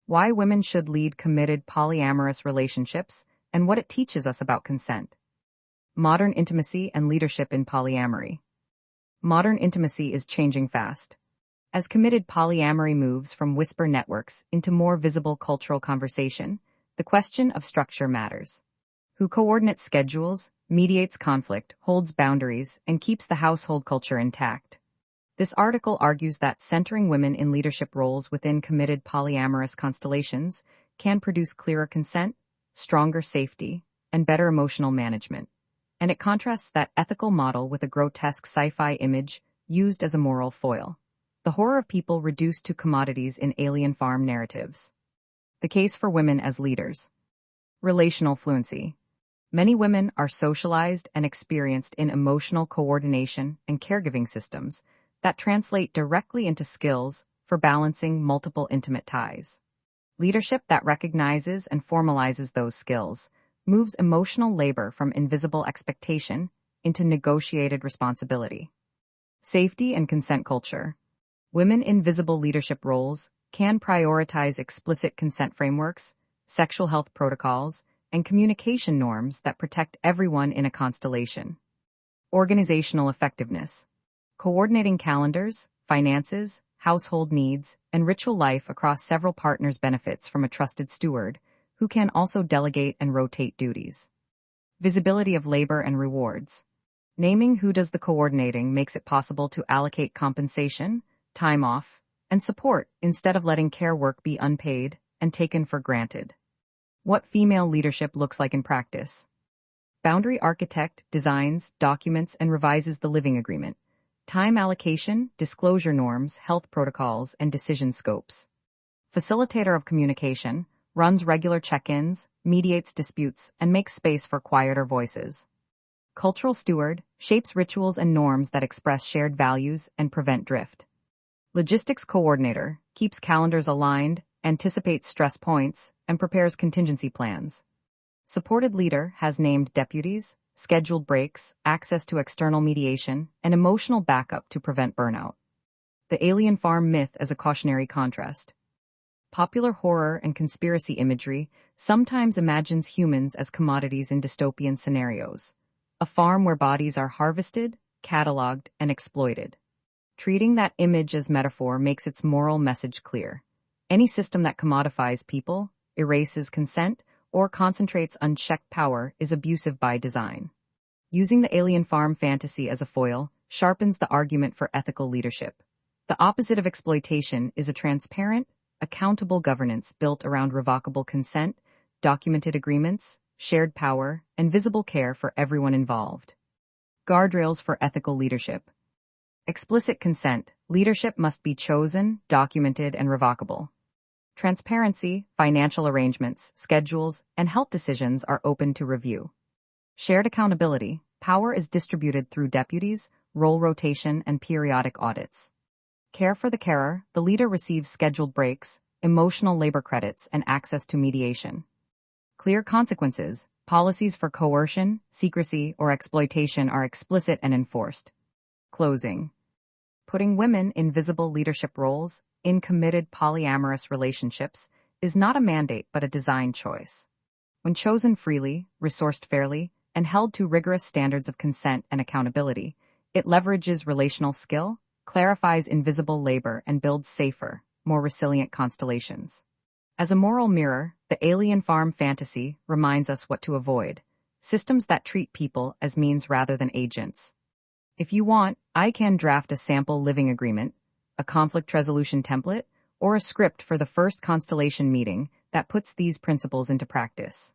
Why women should lead committed polyamorous relationships, and what it teaches us about consent. Modern intimacy and leadership in polyamory. Modern intimacy is changing fast. As committed polyamory moves from whisper networks into more visible cultural conversation, the question of structure matters. Who coordinates schedules, mediates conflict, holds boundaries, and keeps the household culture intact? This article argues that centering women in leadership roles within committed polyamorous constellations can produce clearer consent, stronger safety, and better emotional management. And it contrasts that ethical model with a grotesque sci-fi image used as a moral foil. The horror of people reduced to commodities in alien farm narratives. The case for women as leaders. Relational fluency. Many women are socialized and experienced in emotional coordination and caregiving systems that translate directly into skills for balancing multiple intimate ties. Leadership that recognizes and formalizes those skills moves emotional labor from invisible expectation into negotiated responsibility. Safety and consent culture. Women in visible leadership roles can prioritize explicit consent frameworks, sexual health protocols, and communication norms that protect everyone in a constellation. Organizational effectiveness. Coordinating calendars, finances, household needs, and ritual life across several partners benefits from a trusted steward who can also delegate and rotate duties. Visibility of labor and rewards. Naming who does the coordinating makes it possible to allocate compensation, time off, and support instead of letting care work be unpaid and taken for granted. What female leadership looks like in practice. Boundary architect designs, documents, and revises the living agreement. Time allocation, disclosure norms, health protocols, and decision scopes. Facilitator of communication, runs regular check-ins, mediates disputes, and makes space for quieter voices. Cultural steward, shapes rituals and norms that express shared values and prevent drift. Logistics coordinator, keeps calendars aligned, anticipates stress points, and prepares contingency plans. Supported leader has named deputies, scheduled breaks, access to external mediation, and emotional backup to prevent burnout. The alien farm myth as a cautionary contrast. Popular horror and conspiracy imagery sometimes imagines humans as commodities in dystopian scenarios. A farm where bodies are harvested, cataloged, and exploited. Treating that image as metaphor makes its moral message clear. Any system that commodifies people, erases consent, or concentrates unchecked power is abusive by design. Using the alien farm fantasy as a foil sharpens the argument for ethical leadership. The opposite of exploitation is a transparent, accountable governance built around revocable consent, documented agreements, shared power, and visible care for everyone involved. Guardrails for ethical leadership. Explicit consent. Leadership must be chosen, documented, and revocable. Transparency, financial arrangements, schedules, and health decisions are open to review. Shared accountability. Power is distributed through deputies, role rotation, and periodic audits. Care for the carer. The leader receives scheduled breaks, emotional labor credits, and access to mediation. Clear consequences. Policies for coercion, secrecy, or exploitation are explicit and enforced. Closing. Putting women in visible leadership roles in committed polyamorous relationships is not a mandate but a design choice. When chosen freely, resourced fairly, and held to rigorous standards of consent and accountability, it leverages relational skill, clarifies invisible labor, and builds safer, more resilient constellations. As a moral mirror, the alien farm fantasy reminds us what to avoid: systems that treat people as means rather than agents. If you want, I can draft a sample living agreement, a conflict resolution template, or a script for the first constellation meeting that puts these principles into practice.